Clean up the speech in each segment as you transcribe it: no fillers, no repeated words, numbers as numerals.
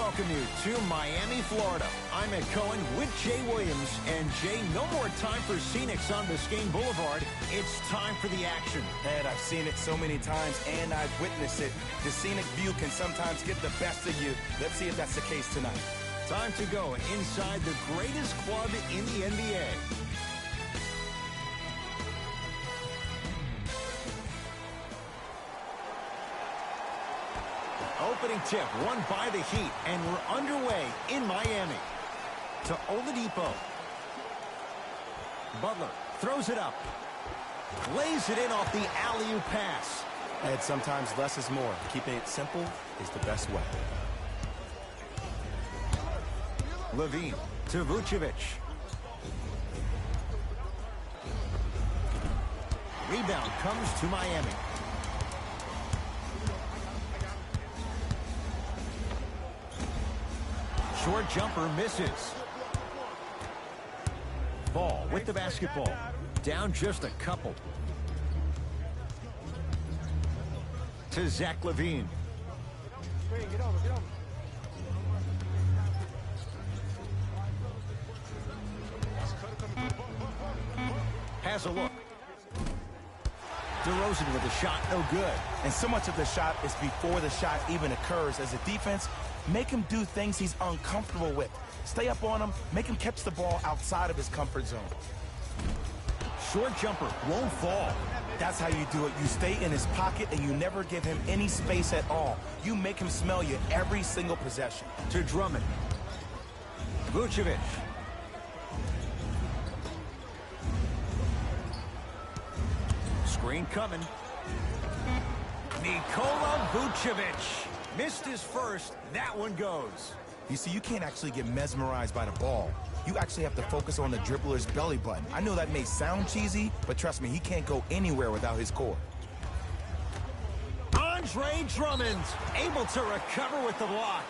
welcome you to Miami, Florida. I'm Ed Cohen with Jay Williams. And Jay, no more time for scenics on Biscayne Boulevard. It's time for the action. Ed, I've seen it so many times, and I've witnessed it. The scenic view can sometimes get the best of you. Let's see if that's the case tonight. Time to go inside the greatest club in the NBA. Opening tip, won by the Heat, and we're underway in Miami. To Oladipo. Butler throws it up. Lays it in off the alley-oop pass. Ed, sometimes less is more. Keeping it simple is the best way. Levine to Vucevic. Rebound comes to Miami. Short jumper misses. Ball with the basketball. Down just a couple. To Zach LaVine. Has a look. DeRozan with a shot, no good. And so much of the shot is before the shot even occurs. As a defense, make him do things he's uncomfortable with. Stay up on him, make him catch the ball outside of his comfort zone. Short jumper won't fall. That's how you do it. You stay in his pocket and you never give him any space at all. You make him smell you every single possession. To Drummond. Vucevic. Screen coming. Nikola Vucevic. Missed his first. That one goes. You see, you can't actually get mesmerized by the ball. You actually have to focus on the dribbler's belly button. I know that may sound cheesy, but trust me, he can't go anywhere without his core. Andre Drummond able to recover with the block.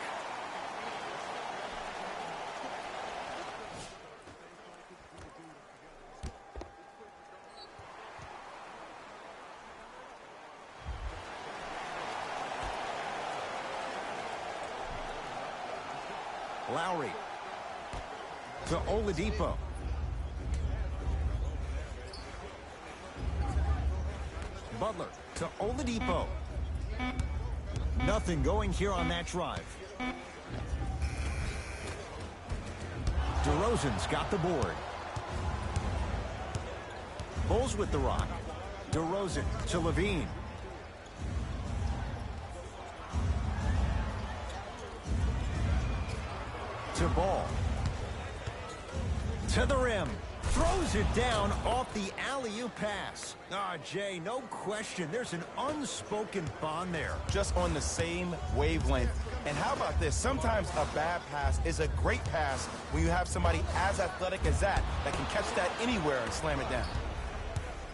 Lowry to Oladipo. Butler to Oladipo. Nothing going here on that drive. DeRozan's got the board. Bulls with the rock. DeRozan to Levine. To Ball. To the rim. Throws it down off the alley-oop pass. Jay, no question. There's an unspoken bond there. Just on the same wavelength. And how about this? Sometimes a bad pass is a great pass when you have somebody as athletic as that can catch that anywhere and slam it down.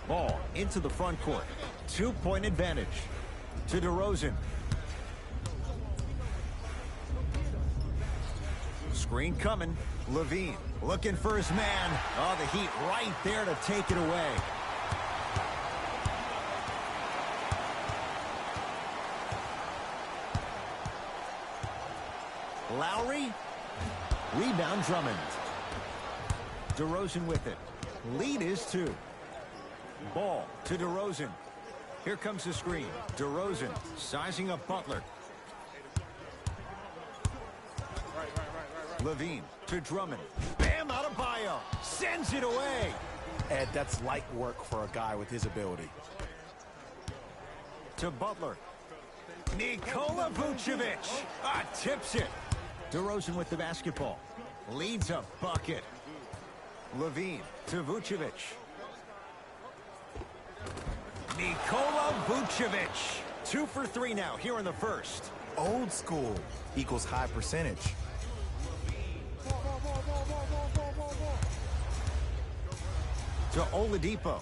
Ball into the front court. 2-point advantage. To DeRozan. Screen coming. Levine looking for his man. The Heat right there to take it away. Lowry. Rebound Drummond. DeRozan with it. Lead is 2. Ball to DeRozan. Here comes the screen. DeRozan sizing up Butler. Levine to Drummond. Bam Adebayo sends it away. Ed, that's light work for a guy with his ability. To Butler. Nikola Vucevic tips it. DeRozan with the basketball. Leads a bucket. Levine to Vucevic. Nikola Vucevic. 2 for 3 now here in the first. Old school equals high percentage. To Oladipo.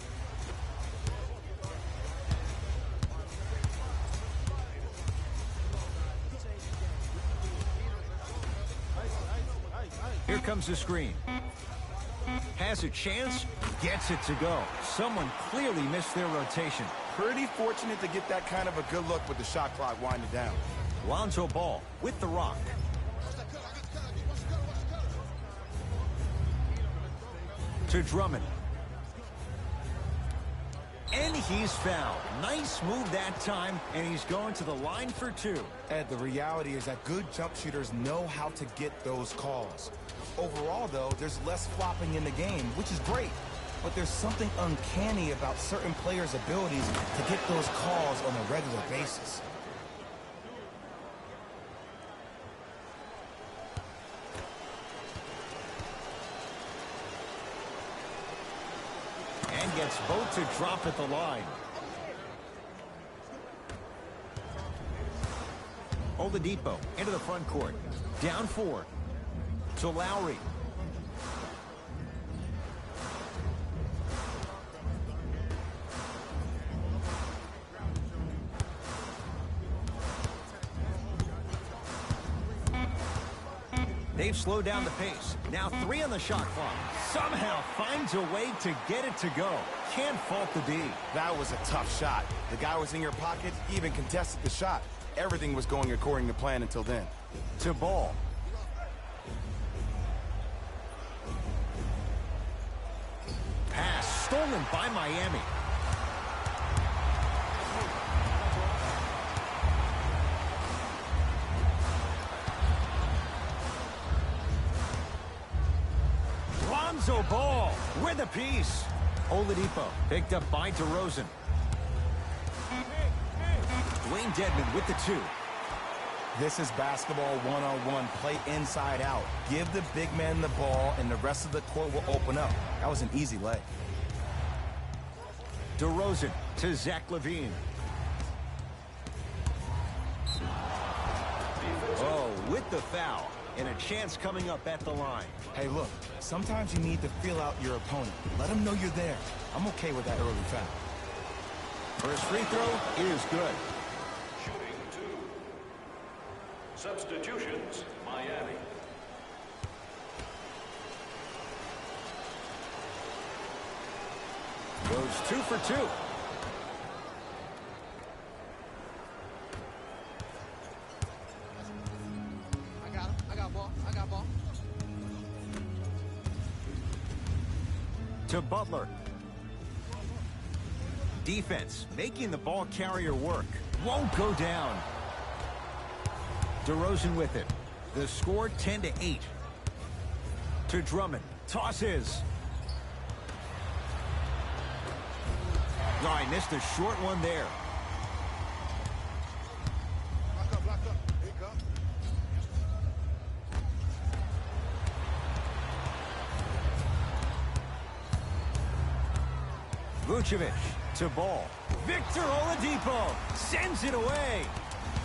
Here comes the screen. Has a chance, gets it to go. Someone clearly missed their rotation. Pretty fortunate to get that kind of a good look with the shot clock winding down. Lonzo Ball with the rock. To Drummond. And he's fouled. Nice move that time, and he's going to the line for two. Ed, the reality is that good jump shooters know how to get those calls. Overall, though, there's less flopping in the game, which is great. But there's something uncanny about certain players' abilities to get those calls on a regular basis. And gets both to drop at the line. Oladipo into the front court. Down 4. To Lowry. They've slowed down the pace. Now 3 on the shot clock. Somehow finds a way to get it to go. Can't fault the D. That was a tough shot. The guy was in your pocket, even contested the shot. Everything was going according to plan until then. To Ball. Pass stolen by Miami. Lonzo Ball with a piece. Oladipo picked up by DeRozan. Dwayne Dedmon with the 2. This is basketball one-on-one. Play inside out. Give the big man the ball, and the rest of the court will open up. That was an easy lay. DeRozan to Zach LaVine. Oh, with the foul. And a chance coming up at the line. Hey, look, sometimes you need to feel out your opponent. Let them know you're there. I'm okay with that early foul. First free throw is good. Shooting 2. Substitutions, Miami. Goes 2 for 2. I got ball. To Butler. Defense making the ball carrier work. Won't go down. DeRozan with it. The score 10-8. To Drummond. Tosses. Oh, I missed a short one there. Block up. There you go. Vucevic to Ball. Victor Oladipo sends it away.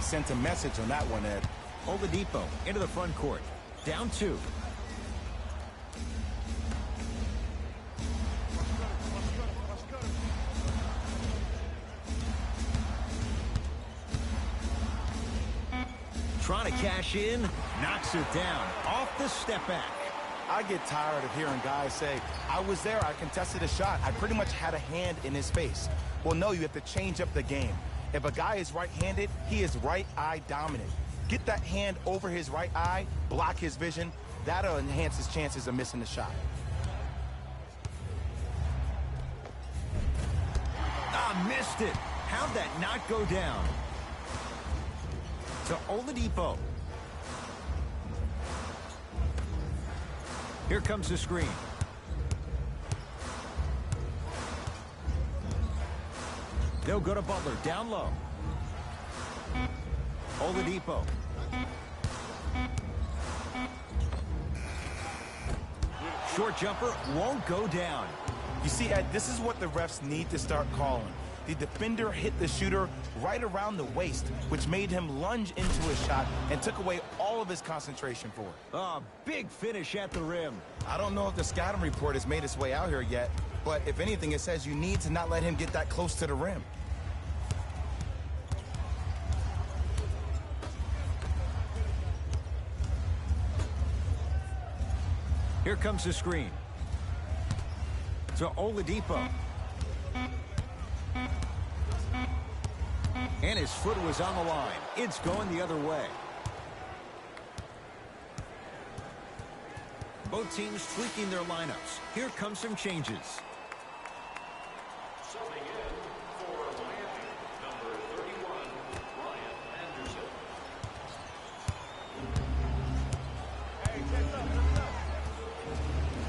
Sent a message on that one, Ed. Oladipo into the front court. Down 2. Trying to cash in. Knocks it down. Off the step back. I get tired of hearing guys say, I was there, I contested a shot, I pretty much had a hand in his face. Well, no, you have to change up the game. If a guy is right-handed, he is right eye dominant. Get that hand over his right eye, block his vision. That'll enhance his chances of missing the shot. Ah, missed it. How'd that not go down? To Oladipo. Here comes the screen. They'll go to Butler, down low. Oladipo. Short jumper won't go down. You see, Ed, this is what the refs need to start calling. The defender hit the shooter right around the waist, which made him lunge into a shot and took away all of his concentration for it. A big finish at the rim. I don't know if the scouting report has made its way out here yet, but if anything, it says you need to not let him get that close to the rim. Here comes the screen. To Oladipo. And his foot was on the line. It's going the other way. Both teams tweaking their lineups. Here come some changes. Subbing in for Miami, number 31, Ryan Anderson.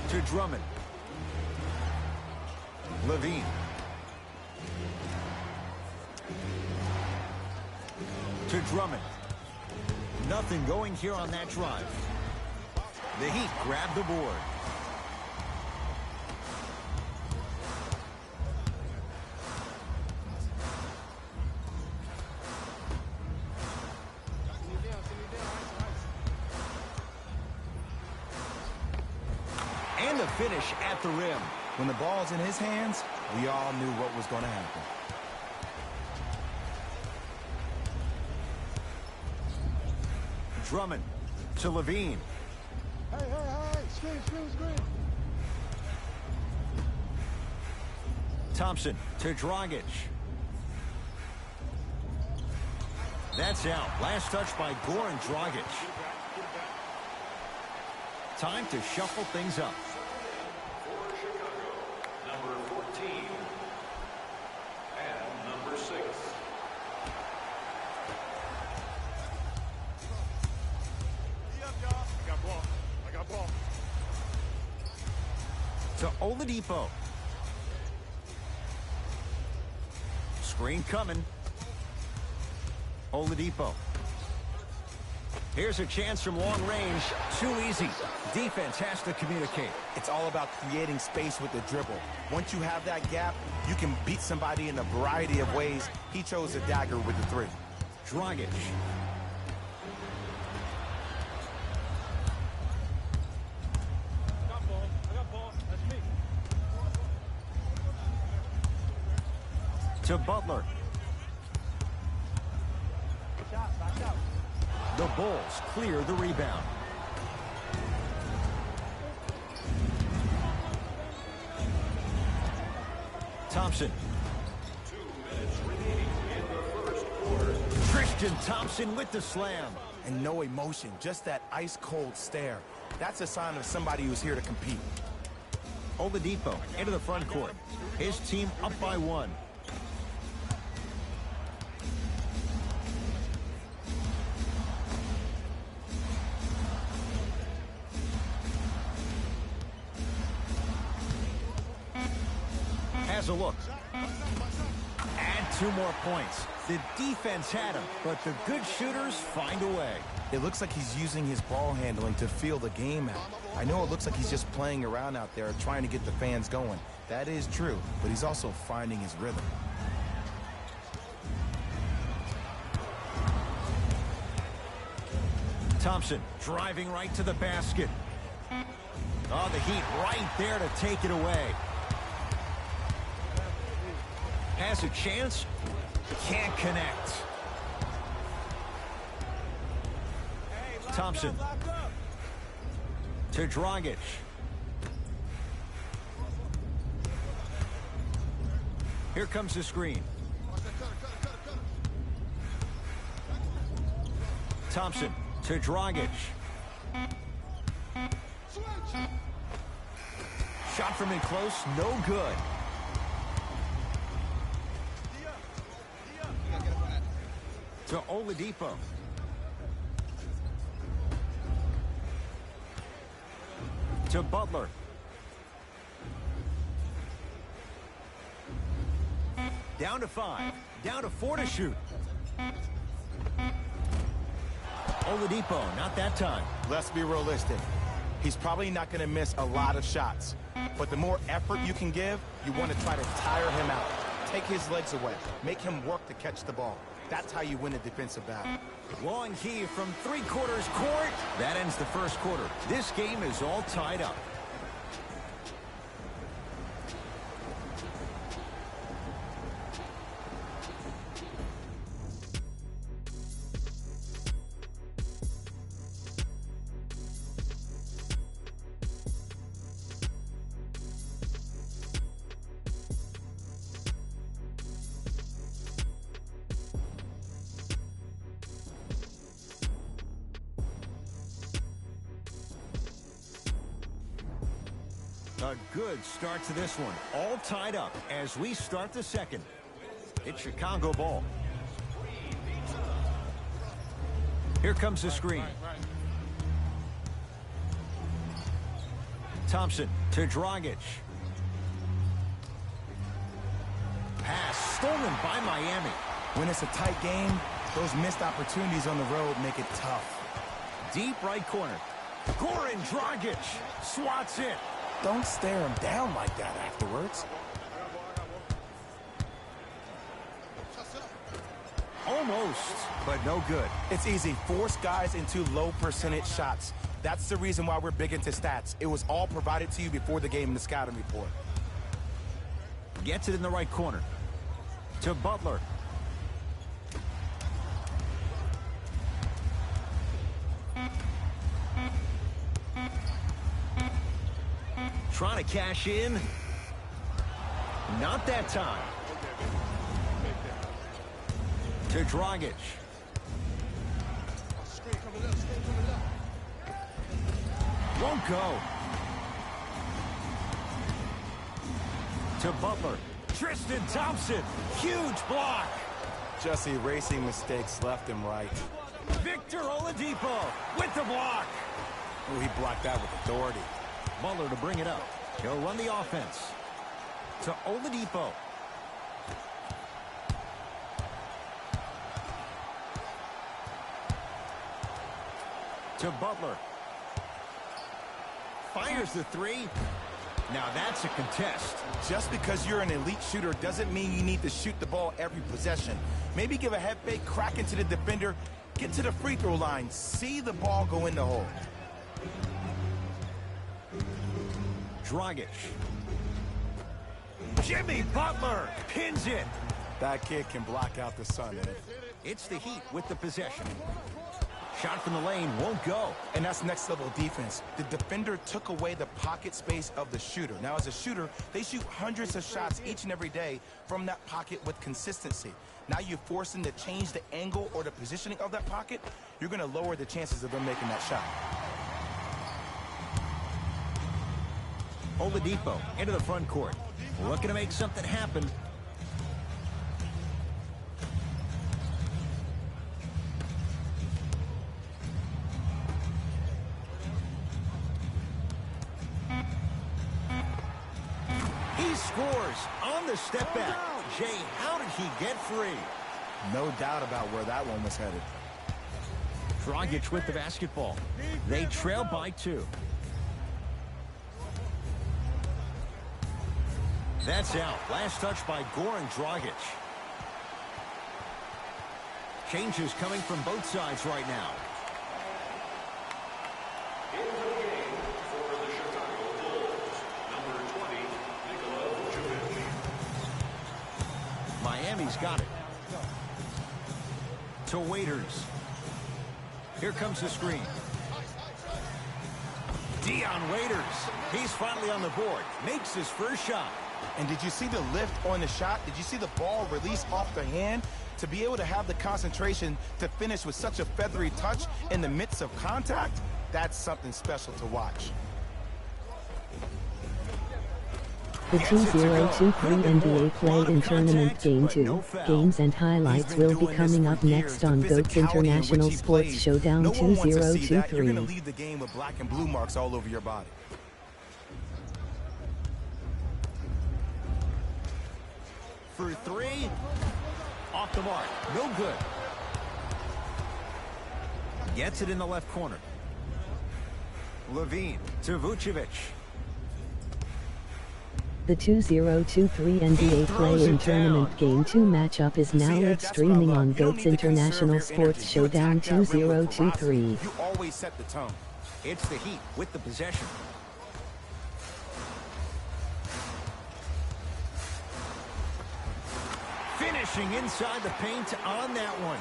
To Drummond. Levine. To Drummond. Nothing going here on that drive. The Heat grab the board. And a finish at the rim. When the ball's in his hands, we all knew what was going to happen. Drummond to Levine. Hey, screen. Thompson to Dragic. That's out. Last touch by Goran Dragic. Time to shuffle things up. For Chicago, number 14 and number 6. I got ball. To Oladipo. Screen coming. Oladipo. Here's a chance from long range. Too easy. Defense has to communicate. It's all about creating space with the dribble. Once you have that gap, you can beat somebody in a variety of ways. He chose a dagger with the three. Dragic. I got ball. That's me. To Butler. Back out. The Bulls clear the rebound. Thompson. 2 minutes remaining in the first quarter. Tristan Thompson with the slam. And no emotion, just that ice-cold stare. That's a sign of somebody who's here to compete. Oladipo into the front court. His team up by 1. Has a look. Add 2 more points. The defense had him, but the good shooters find a way. It looks like he's using his ball handling to feel the game out. I know it looks like he's just playing around out there trying to get the fans going. That is true, but he's also finding his rhythm. Thompson driving right to the basket. Oh, the Heat right there to take it away. Has a chance. Can't connect. Thompson to Dragic. Here comes the screen. Thompson to Dragic. Shot from in close, no good. To Oladipo. To Butler. Down to 5. Down to 4 to shoot. Oladipo, not that time. Let's be realistic. He's probably not going to miss a lot of shots. But the more effort you can give, you want to try to tire him out. Take his legs away. Make him work to catch the ball. That's how you win a defensive battle. Long heave from 3/4 court. That ends the first quarter. This game is all tied up. A good start to this one. All tied up as we start the second. It's Chicago ball. Here comes the screen. Thompson to Dragic. Pass stolen by Miami. When it's a tight game, those missed opportunities on the road make it tough. Deep right corner. Goran Dragic swats it. Don't stare him down like that afterwards. Almost, but no good. It's easy. Force guys into low percentage shots. That's the reason why we're big into stats. It was all provided to you before the game in the scouting report. Gets it in the right corner. To Butler. Trying to cash in. Not that time. To Dragic. Won't go. To Butler. Tristan Thompson. Huge block. Just erasing mistakes left and right. Victor Oladipo with the block. Ooh, he blocked that with authority. Butler to bring it up. He'll run the offense. To Oladipo. To Butler. Fires the three. Now that's a contest. Just because you're an elite shooter doesn't mean you need to shoot the ball every possession. Maybe give a head fake, crack into the defender, get to the free throw line, see the ball go in the hole. Dragic. Jimmy Butler pins it. That kid can block out the sun, Ed. It's the Heat with the possession. Shot from the lane won't go. And that's next level defense. The defender took away the pocket space of the shooter. Now as a shooter, they shoot hundreds of shots each and every day from that pocket with consistency. Now you force them to change the angle or the positioning of that pocket, you're going to lower the chances of them making that shot. Oladipo into the front court. Looking to make something happen. He scores on the step back. Jay, how did he get free? No doubt about where that one was headed. Dragic with the basketball. They trail by 2. That's out. Last touch by Goran Dragic. Changes coming from both sides right now. Into the game for the Chicago Bulls, number 20, Nikola Vucevic. Miami's got it. To Waiters. Here comes the screen. Dion Waiters. He's finally on the board. Makes his first shot. And did you see the lift on the shot? Did you see the ball release off the hand? To be able to have the concentration to finish with such a feathery touch in the midst of contact, that's something special to watch. The 2023 NBA Play-In Tournament Game 2 games and highlights will be coming up next on GOAT's International Sports Showdown No one wants to see that. You're 2023. going to leave the game with black and blue marks all over your body. For 3. Off the mark. No good. Gets it in the left corner. Levine to Vucevic. The 2023 NBA Play-In Tournament Game 2 matchup is now live streaming on GOAT's International Sports Showdown 2023. You always set the tone. It's the Heat with the possession. Finishing inside the paint on that one.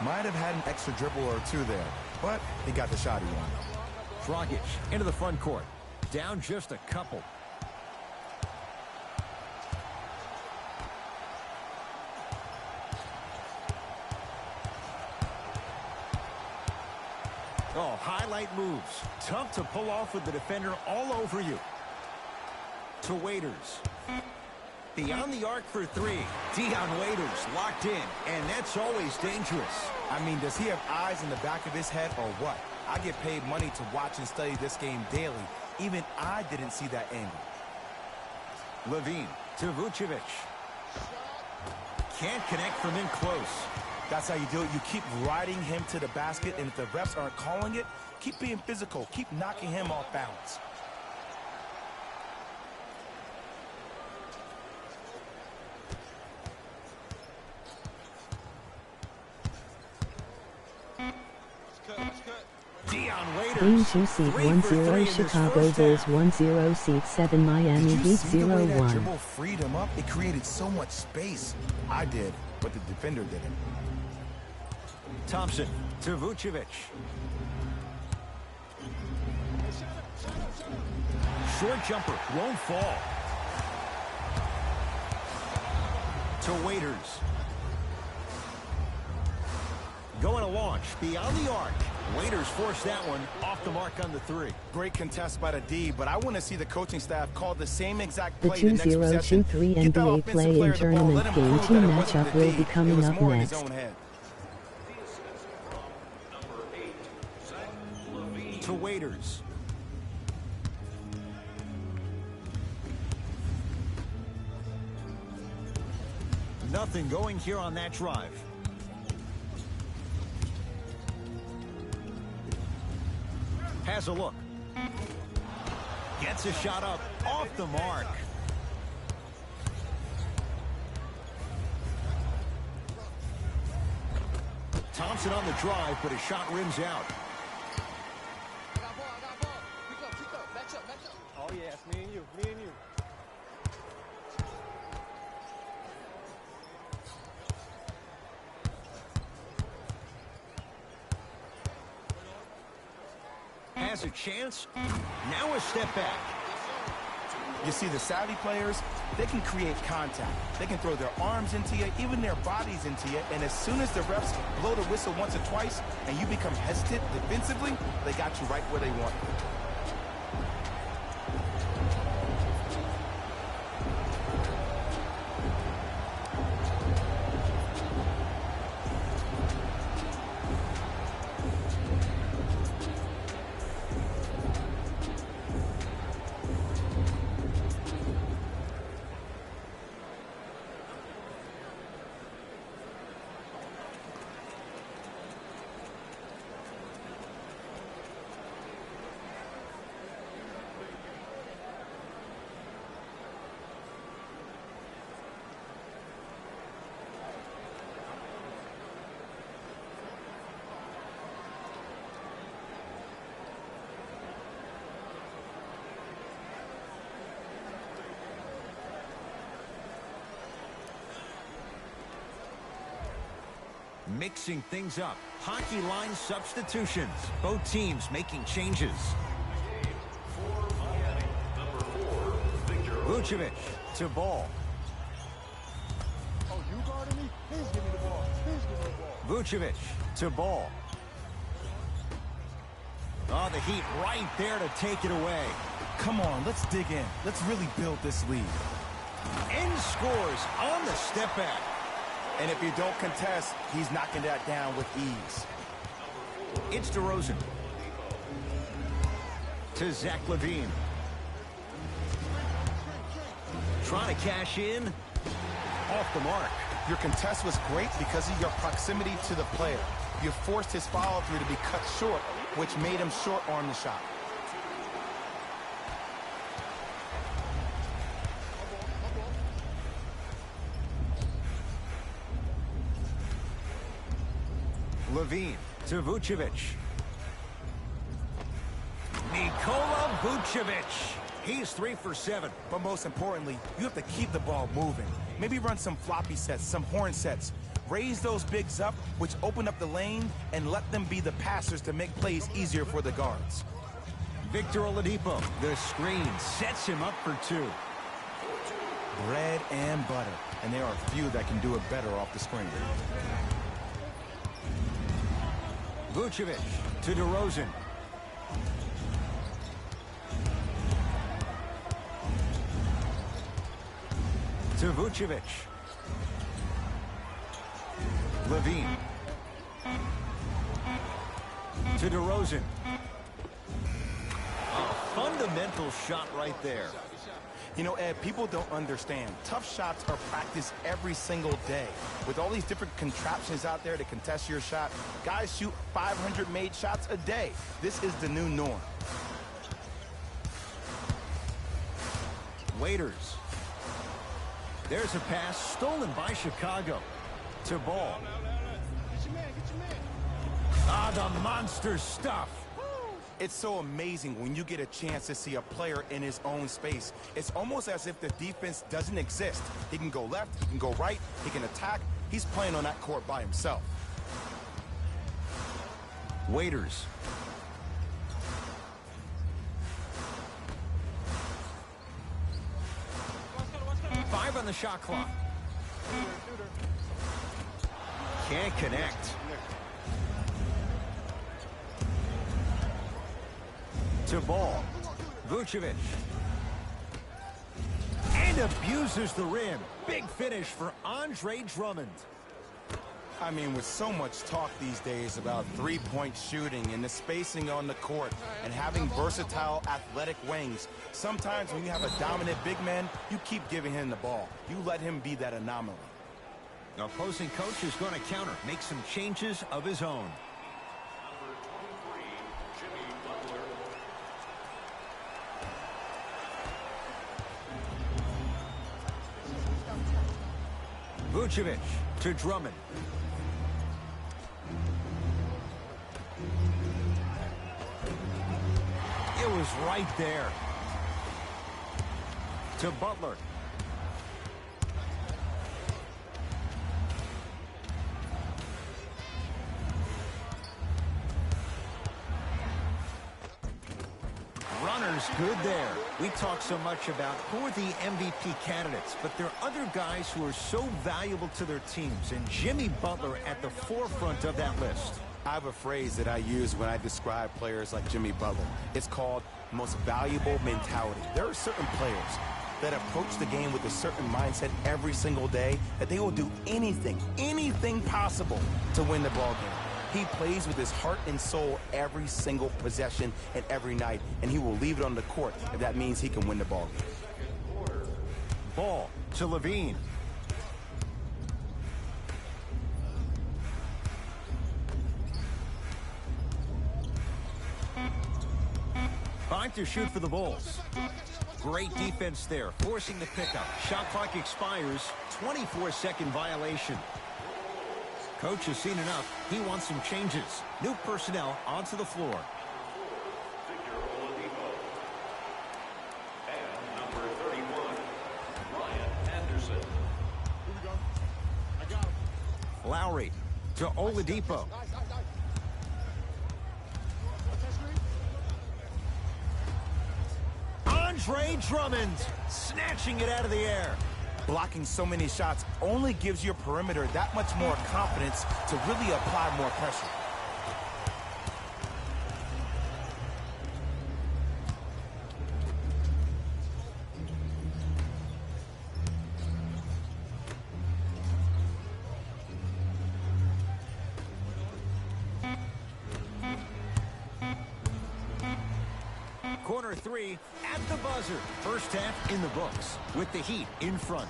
Might have had an extra dribble or two there, but he got the shot he wanted. Dragic into the front court. Down just a couple. Oh, highlight moves. Tough to pull off with the defender all over you. to Waiters. Beyond the arc for three. Dion Waiters locked in, and that's always dangerous. I mean, does he have eyes in the back of his head or what? I get paid money to watch and study this game daily. Even I didn't see that angle. Levine to Vucevic. Can't connect from in close. That's how you do it. You keep riding him to the basket, and if the refs aren't calling it, keep being physical. Keep knocking him off balance. Dion Waiters. Game 2 seed 1-0 Chicago Bulls 1-0 seed 7 Miami Did you Heat see the way that 0-1. dribble freed him up? It created so much space. I did, but the defender didn't. Thompson to Vucevic. Short jumper won't fall. To Waiters. Going to launch beyond the arc. Waiters forced that one off the mark on the three. Great contest by the D, but I want to see the coaching staff call the same exact The play the next possession. 2023 Get that NBA offensive play-in player the ball, tournament let him game prove 2 that it wasn't matchup the will D. be coming It was up more in his next. own head. To Waiters. Nothing going here on that drive. Has a look. Gets a shot up off the mark. Thompson on the drive, but his shot rims out. Oh, yeah, it's me and you. Me and you. Has a chance. Now a step back. You see, the savvy players, they can create contact. They can throw their arms into you, even their bodies into you, and as soon as the refs blow the whistle once or twice and you become hesitant defensively, they got you right where they want you. Mixing things up. Hockey line substitutions. Both teams making changes. Vucevic to Ball. Oh, you guarding me? Please give me the ball. Please give me the ball. Vucevic to Ball. Oh, the Heat right there to take it away. Come on, let's dig in. Let's really build this lead. End scores on the step back. And if you don't contest, he's knocking that down with ease. It's DeRozan. To Zach LaVine. Trying to cash in. Off the mark. Your contest was great because of your proximity to the player. You forced his follow-through to be cut short, which made him short-arm the shot. Levine to Vucevic. Nikola Vucevic. He's 3 for 7. But most importantly, you have to keep the ball moving. Maybe run some floppy sets, some horn sets. Raise those bigs up, which open up the lane, and let them be the passers to make plays easier for the guards. Victor Oladipo. The screen sets him up for 2. Bread and butter. And there are few that can do it better off the screen. Vucevic to DeRozan. to Vucevic. Levine. To DeRozan. A fundamental shot right there. You know, Ed, people don't understand. Tough shots are practiced every single day. With all these different contraptions out there to contest your shot, guys shoot 500 made shots a day. This is the new norm. Waiters. There's a pass stolen by Chicago. To Ball. Ah, the monster stuff. It's so amazing when you get a chance to see a player in his own space. It's almost as if the defense doesn't exist. He can go left, he can go right, he can attack. He's playing on that court by himself. Waiters. Five on the shot clock. Can't connect. To Ball. Vucevic. And abuses the rim. Big finish for Andre Drummond. I mean, with so much talk these days about three-point shooting and the spacing on the court and having versatile athletic wings, sometimes when you have a dominant big man, you keep giving him the ball. You let him be that anomaly. The opposing coach is going to counter, make some changes of his own. Vucevic to Drummond. It was right there. To Butler. Runner's good there. We talk so much about who are the MVP candidates, but there are other guys who are so valuable to their teams, and Jimmy Butler at the forefront of that list. I have a phrase that I use when I describe players like Jimmy Butler. It's called most valuable mentality. There are certain players that approach the game with a certain mindset every single day that they will do anything possible to win the ball game. He plays with his heart and soul every single possession and every night, and he will leave it on the court if that means he can win the ball game. Ball to Levine. Five to shoot for the Bulls. Great defense there, forcing the pickup. Shot clock expires, 24-second violation. Coach has seen enough. He wants some changes. New personnel onto the floor. Victor Oladipo. And number 31, Ryan Anderson. Here we go. I got him. Lowry to Oladipo. Nice. What's that screen? Andre Drummond snatching it out of the air. Blocking so many shots only gives your perimeter that much more confidence to really apply more pressure. Corner three at the buzzer. First half in the books with the Heat in front.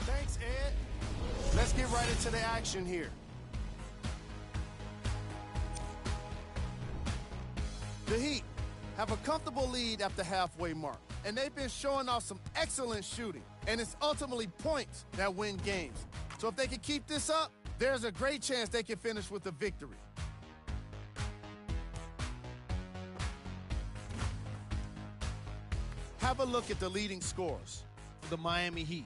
Thanks, Ed. Let's get right into the action here. The Heat have a comfortable lead at the halfway mark, and they've been showing off some excellent shooting, and it's ultimately points that win games. So if they can keep this up, there's a great chance they can finish with a victory. Have a look at the leading scorers for the Miami Heat.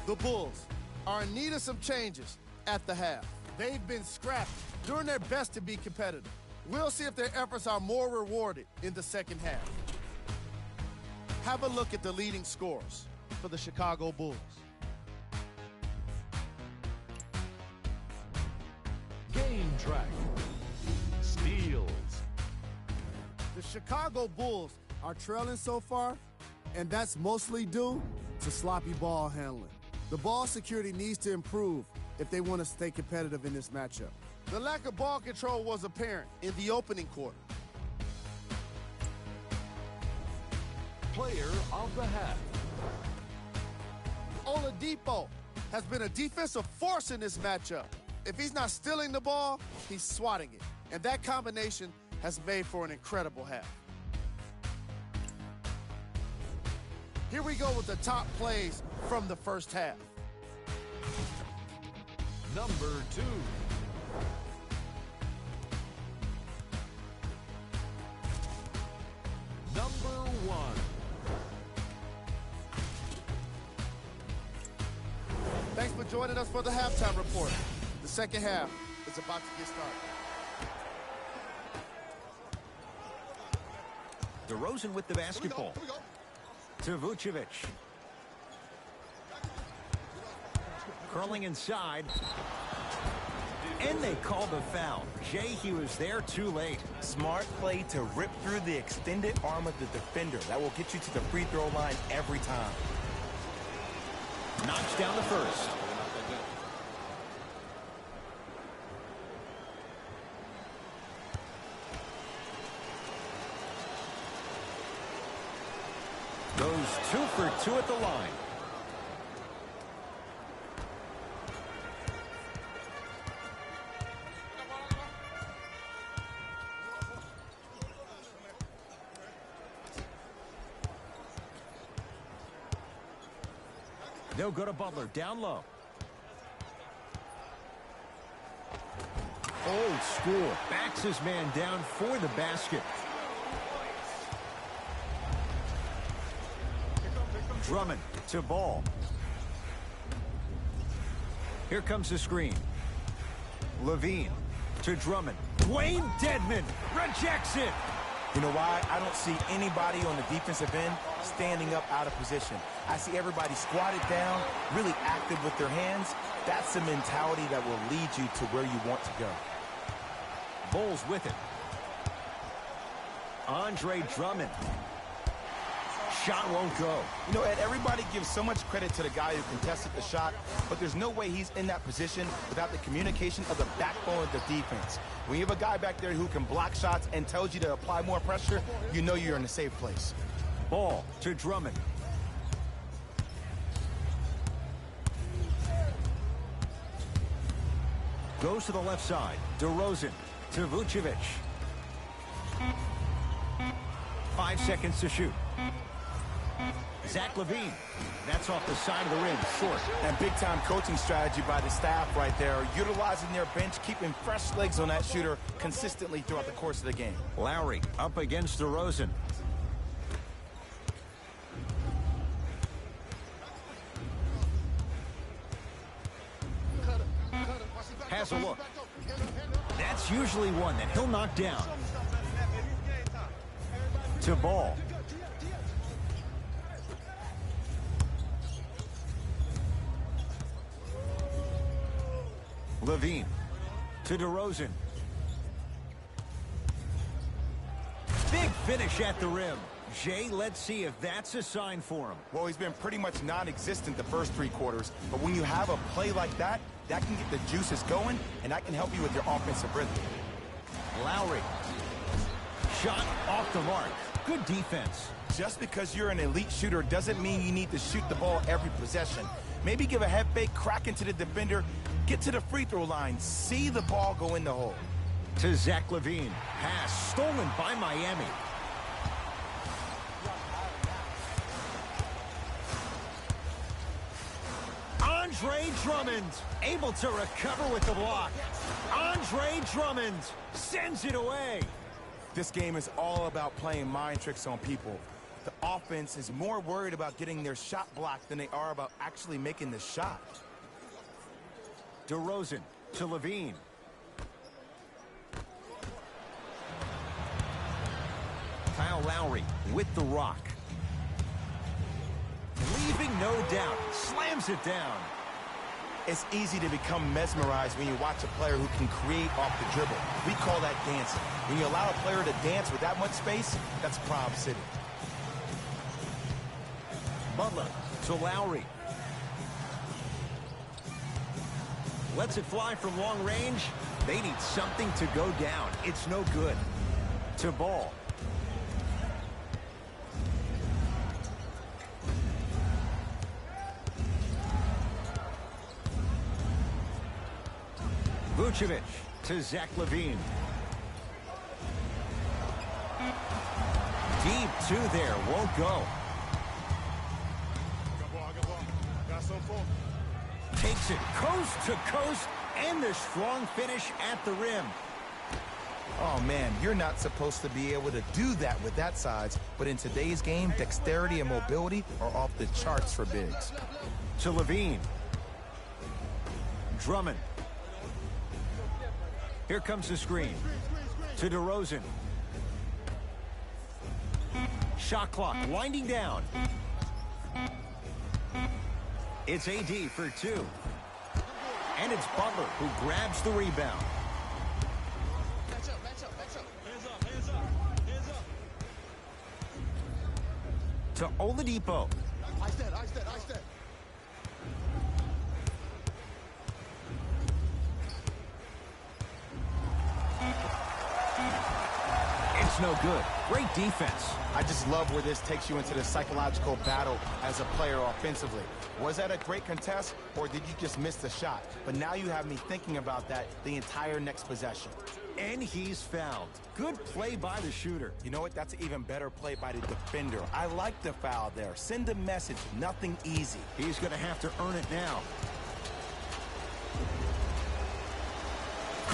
The Bulls are in need of some changes at the half. They've been scrappy, doing their best to be competitive. We'll see if their efforts are more rewarded in the second half. Have a look at the leading scorers for the Chicago Bulls. Game track. Steals. The Chicago Bulls are trailing so far, and that's mostly due to sloppy ball handling. The ball security needs to improve if they want to stay competitive in this matchup. The lack of ball control was apparent in the opening quarter. Player of the half. Oladipo has been a defensive force in this matchup. If he's not stealing the ball, he's swatting it. And that combination has made for an incredible half. Here we go with the top plays from the first half. Number 2. Number 1. Thanks for joining us for the halftime report. The second half is about to get started. DeRozan with the basketball. To Vucevic. Curling inside. And they called the foul. Jay, he was there too late. Smart play to rip through the extended arm of the defender. That will get you to the free throw line every time. Knocks down the first. Goes 2 for 2 at the line. They'll go to Butler, down low. Old school. Backs his man down for the basket. Drummond to Ball. Here comes the screen. Levine to Drummond. Wayne Dedmon rejects it. You know why? I don't see anybody on the defensive end standing up out of position. I see everybody squatted down, really active with their hands. That's the mentality that will lead you to where you want to go. Bulls with it. Andre Drummond. Shot won't go. You know, Ed, everybody gives so much credit to the guy who contested the shot, but there's no way he's in that position without the communication of the backbone of the defense. When you have a guy back there who can block shots and tells you to apply more pressure, you know you're in a safe place. Ball to Drummond. Goes to the left side. DeRozan to Vucevic. 5 seconds to shoot. Zach LaVine. That's off the side of the rim, short. And big-time coaching strategy by the staff right there, utilizing their bench, keeping fresh legs on that shooter consistently throughout the course of the game. Lowry up against DeRozan. Has a look. That's usually one that he'll knock down. To Ball. Levine to DeRozan. Big finish at the rim. Jay, let's see if that's a sign for him. Well, he's been pretty much non-existent the first 3 quarters, but when you have a play like that, that can get the juices going, and that can help you with your offensive rhythm. Lowry. Shot off the mark. Good defense. Just because you're an elite shooter doesn't mean you need to shoot the ball every possession. Maybe give a head fake, crack into the defender, get to the free throw line, see the ball go in the hole. To Zach LaVine. Pass stolen by Miami. Andre Drummond able to recover with the block. Andre Drummond sends it away. This game is all about playing mind tricks on people. The offense is more worried about getting their shot blocked than they are about actually making the shot. DeRozan to Levine. Kyle Lowry with the rock. Leaving no doubt. Slams it down. It's easy to become mesmerized when you watch a player who can create off the dribble. We call that dancing. When you allow a player to dance with that much space, that's Prob City. Butler to Lowry. Lets it fly from long range. They need something to go down. It's no good. To Ball. Vucevic to Zach LaVine. Deep two there, won't go. Takes it coast to coast, and the strong finish at the rim. Oh, man, you're not supposed to be able to do that with that size, but in today's game, dexterity and mobility are off the charts for bigs. To LaVine. Drummond. Here comes the screen. To DeRozan. Shot clock winding down. It's AD for two. And it's Butler who grabs the rebound. To Oladipo. It's no good. Great defense. I just love where this takes you into the psychological battle as a player offensively. Was that a great contest, or did you just miss the shot? But now you have me thinking about that the entire next possession. And he's fouled. Good play by the shooter. You know what? That's an even better play by the defender. I like the foul there. Send a message. Nothing easy. He's going to have to earn it now.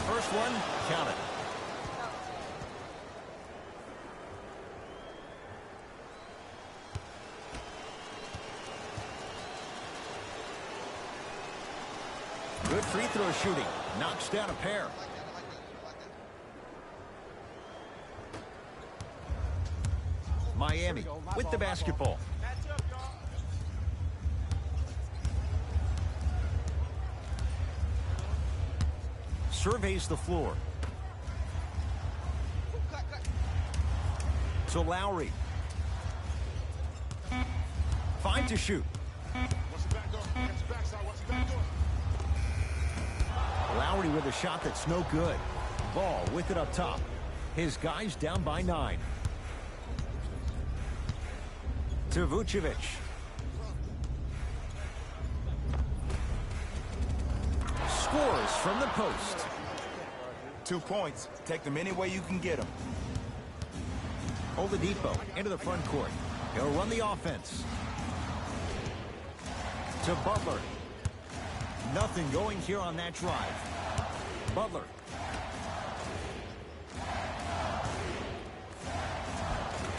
First one, count it. Good free throw shooting. Knocks down a pair. Miami with the basketball. Surveys the floor. To Lowry. Fine to shoot. Lowry with a shot that's no good. Ball with it up top. His guys down by 9. To Vucevic. Scores from the post. 2 points. Take them any way you can get them. Oladipo into the front court. He'll run the offense. To Butler. Nothing going here on that drive. Butler.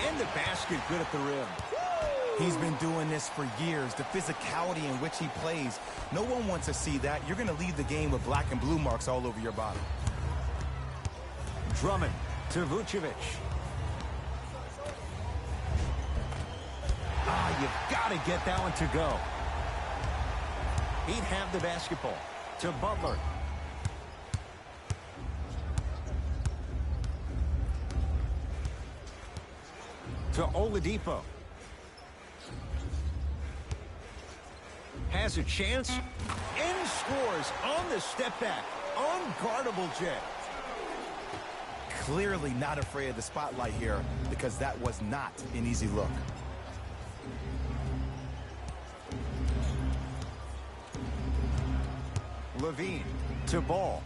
And the basket good at the rim. He's been doing this for years. The physicality in which he plays. No one wants to see that. You're going to leave the game with black and blue marks all over your body. Drummond to Vucevic. You've got to get that one to go. He'd have the basketball. To Butler. To Oladipo. Has a chance and scores on the step back. Unguardable Jet. Clearly not afraid of the spotlight here because that was not an easy look. LaVine to Ball.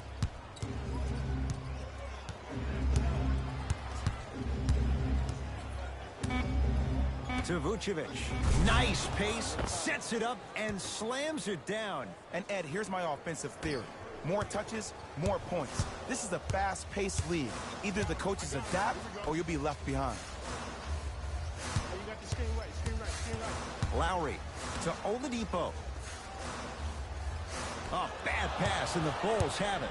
To Vucevic. Nice pace, sets it up, and slams it down. And Ed, here's my offensive theory. More touches, more points. This is a fast-paced league. Either the coaches adapt or you'll be left behind. Lowry to Oladipo. A bad pass, and the Bulls have it.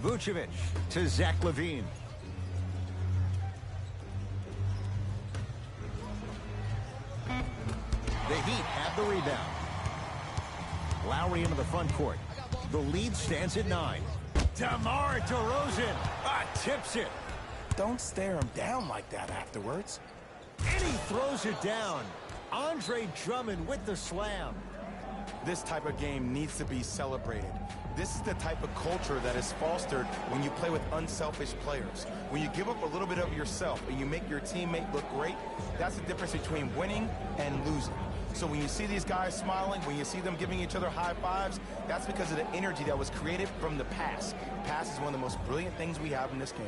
Vucevic to Zach LaVine. The Heat have the rebound. Lowry into the front court. The lead stands at 9. DeMar DeRozan tips it. Don't stare him down like that afterwards. And he throws it down. Andre Drummond with the slam. This type of game needs to be celebrated. This is the type of culture that is fostered when you play with unselfish players. When you give up a little bit of yourself and you make your teammate look great, that's the difference between winning and losing. So when you see these guys smiling, when you see them giving each other high fives, that's because of the energy that was created from the pass. Pass is one of the most brilliant things we have in this game.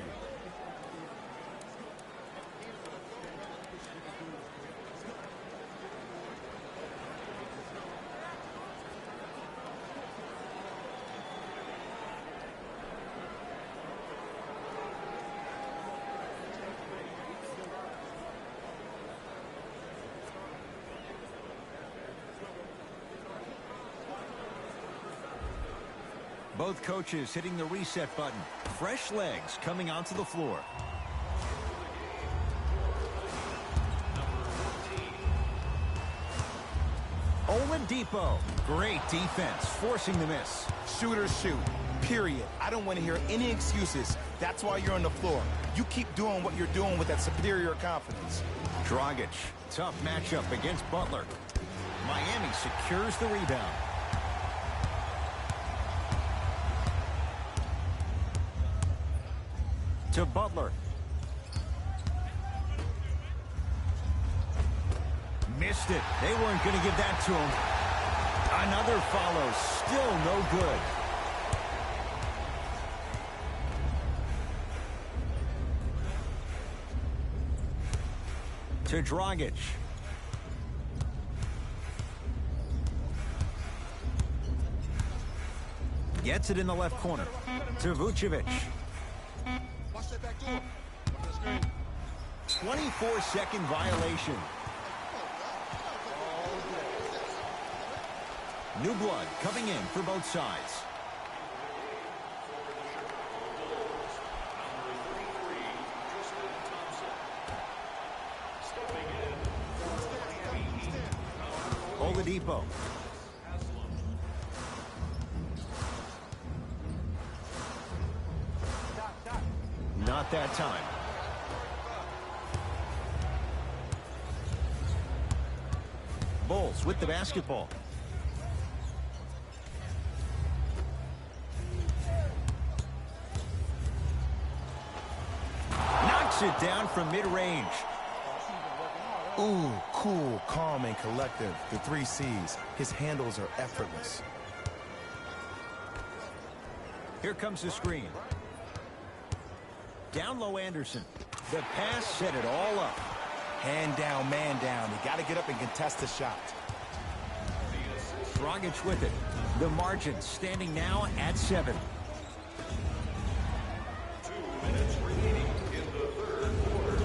Both coaches hitting the reset button. Fresh legs coming onto the floor. Oladipo. Great defense, forcing the miss. Shooters shoot, period. I don't want to hear any excuses. That's why you're on the floor. You keep doing what you're doing with that superior confidence. Dragic. Tough matchup against Butler. Miami secures the rebound. To Butler. Missed it. They weren't going to give that to him. Another follow. Still no good. To Dragic. Gets it in the left corner. To Vucevic. 24-second violation. New blood coming in for both sides. Oladipo. Not that time. Bulls with the basketball. Knocks it down from mid-range. Ooh, cool, calm, and collective. The 3 C's. His handles are effortless. Here comes the screen. Down low Anderson. The pass set it all up. Hand down, man down. You got to get up and contest the shot. Dragic with it. The margin standing now at 7. 2 minutes remaining in the third quarter.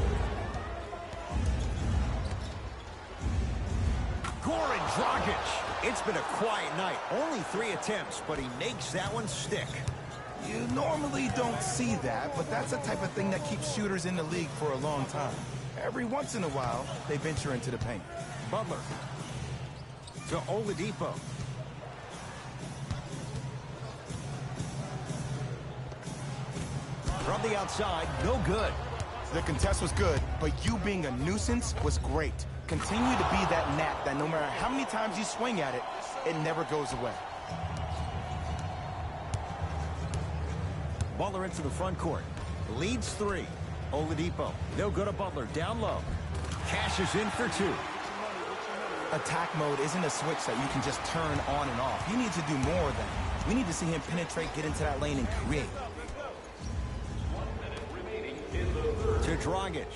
Goran Dragic. It's been a quiet night. Only 3 attempts, but he makes that one stick. You normally don't see that, but that's the type of thing that keeps shooters in the league for a long time. Every once in a while, they venture into the paint. Butler. To Oladipo. From the outside, no good. The contest was good, but you being a nuisance was great. Continue to be that gnat that no matter how many times you swing at it, it never goes away. Butler into the front court. Leads 3. Oladipo. No good to Butler. Down low. Cashes in for 2. Attack mode isn't a switch that you can just turn on and off. You need to do more than. We need to see him penetrate, get into that lane, and create. 1 minute remaining in the third. To Dragic.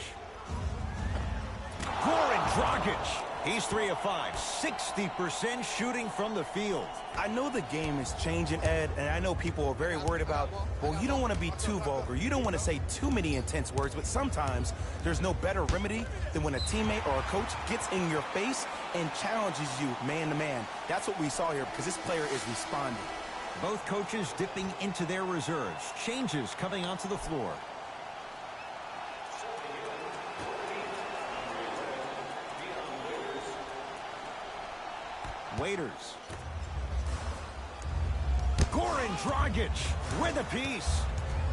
Goran Dragic. He's 3 of 5, 60% shooting from the field. I know the game is changing, Ed, and I know people are very worried about, well, you don't want to be too vulgar. You don't want to say too many intense words, but sometimes there's no better remedy than when a teammate or a coach gets in your face and challenges you man to man. That's what we saw here because this player is responding. Both coaches dipping into their reserves. Changes coming onto the floor. Waiters. Goran Dragic with a piece.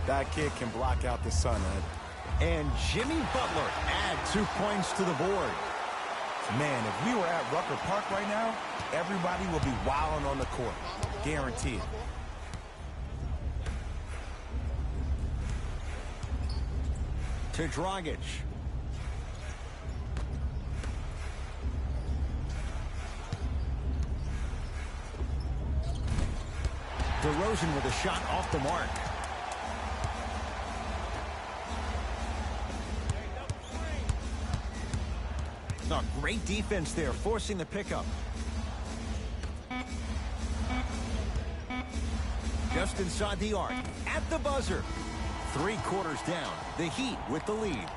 That kid can block out the sun, Ed. And Jimmy Butler add 2 points to the board. Man, if we were at Rucker Park right now, everybody will be wilding on the court. Guaranteed. To Dragic. DeRozan with a shot off the mark. Oh, great defense there, forcing the pickup. Just inside the arc, at the buzzer. 3 quarters down, the Heat with the lead.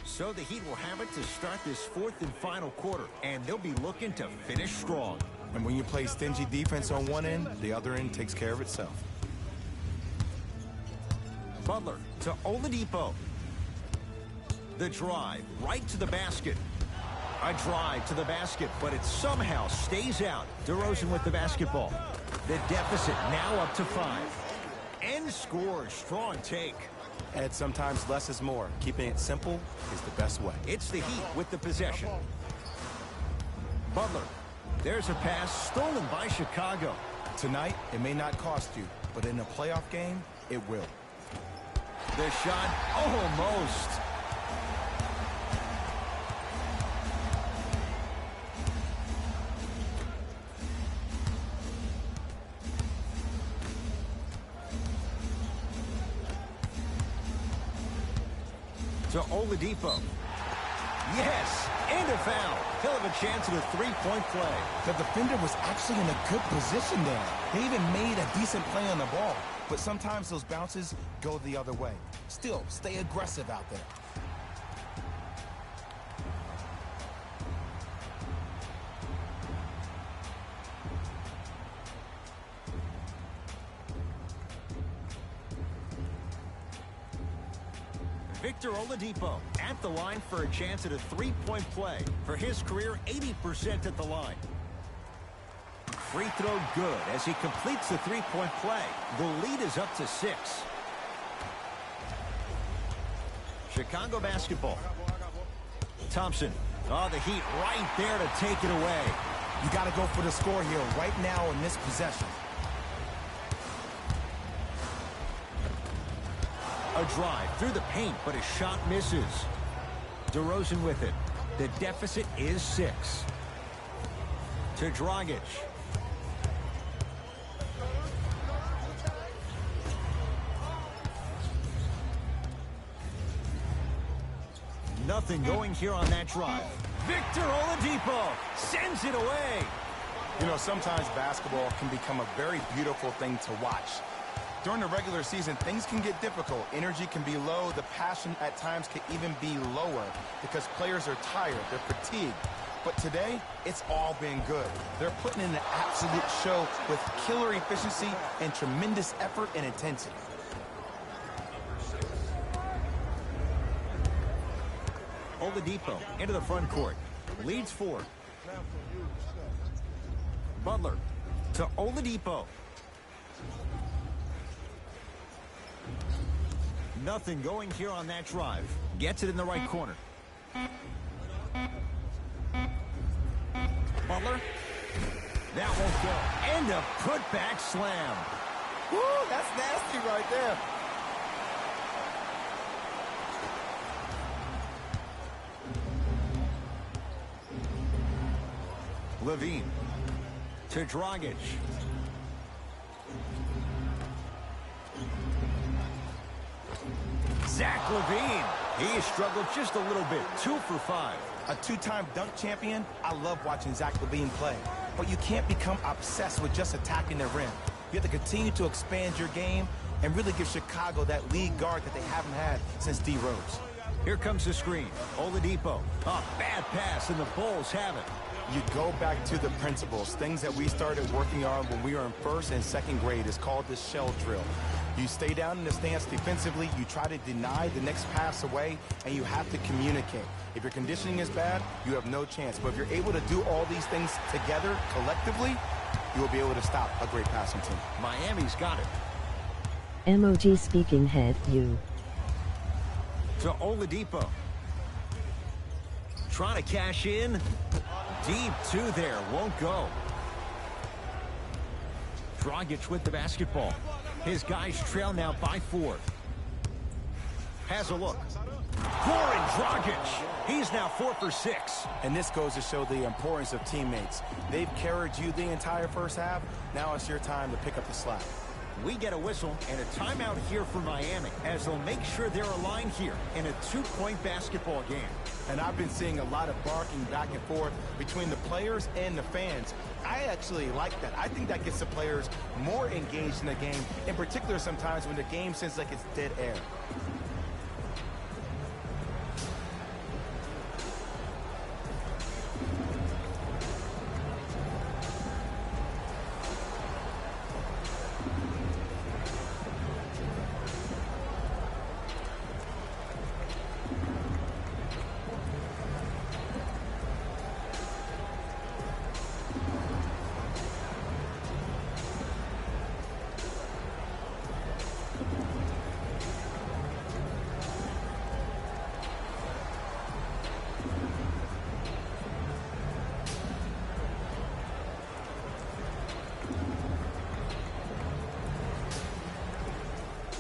So the Heat will have it to start this 4th and final quarter, and they'll be looking to finish strong. And when you play stingy defense on one end, the other end takes care of itself. Butler to Oladipo. The drive right to the basket. A drive to the basket, but it somehow stays out. DeRozan with the basketball. The deficit now up to 5. And scores. Strong take. Ed, sometimes less is more. Keeping it simple is the best way. It's the Heat with the possession. Butler. There's a pass stolen by Chicago. Tonight, it may not cost you, but in a playoff game, it will. The shot almost. To Oladipo. Yes, and a foul. He'll have a chance at a 3-point play. The defender was actually in a good position there. They even made a decent play on the ball. But sometimes those bounces go the other way. Still, stay aggressive out there. Victor Oladipo at the line for a chance at a 3-point play. For his career, 80% at the line. Free throw good as he completes the 3-point play. The lead is up to 6. Chicago basketball. Thompson. Oh, the Heat right there to take it away. You got to go for the score here right now in this possession. A drive through the paint, but his shot misses. DeRozan with it. The deficit is 6. To Dragic. Nothing going here on that drive. Victor Oladipo sends it away. You know, sometimes basketball can become a very beautiful thing to watch. During the regular season, things can get difficult. Energy can be low. The passion at times can even be lower because players are tired. They're fatigued. But today, it's all been good. They're putting in an absolute show with killer efficiency and tremendous effort and intensity. Oladipo into the front court. Leads 4. Butler to Oladipo. Nothing going here on that drive. Gets it in the right corner. Butler. That won't go. And a putback slam. Woo, that's nasty right there. Levine to Dragic. Zach LaVine. He has struggled just a little bit. 2 for 5. A two-time dunk champion, I love watching Zach LaVine play. But you can't become obsessed with just attacking the rim. You have to continue to expand your game and really give Chicago that lead guard that they haven't had since D. Rose. Here comes the screen. Oladipo. A bad pass, and the Bulls have it. You go back to the principles, things that we started working on when we were in first and second grade. Is called the shell drill. You stay down in the stance defensively, you try to deny the next pass away, and you have to communicate. If your conditioning is bad, you have no chance. But if you're able to do all these things together, collectively, you will be able to stop a great passing team. Miami's got it. MOG speaking head, you. To Oladipo. Trying to cash in. Deep 2 there. Won't go. Dragic with the basketball. His guys trail now by 4. Has a look. Goran Dragic. He's now 4 for 6. And this goes to show the importance of teammates. They've carried you the entire first half. Now it's your time to pick up the slack. We get a whistle and a timeout here for Miami as they'll make sure they're aligned here in a 2-point basketball game. And I've been seeing a lot of barking back and forth between the players and the fans. I actually like that. I think that gets the players more engaged in the game, in particular sometimes when the game seems like it's dead air.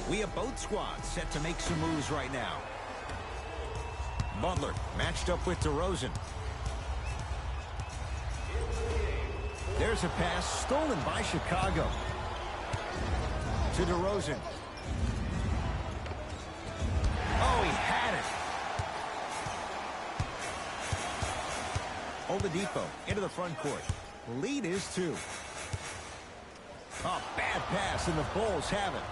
We have both squads set to make some moves right now. Butler matched up with DeRozan. There's a pass stolen by Chicago. To DeRozan. Oh, he had it. Oladipo into the front court. Lead is 2. A bad pass, and the Bulls have it.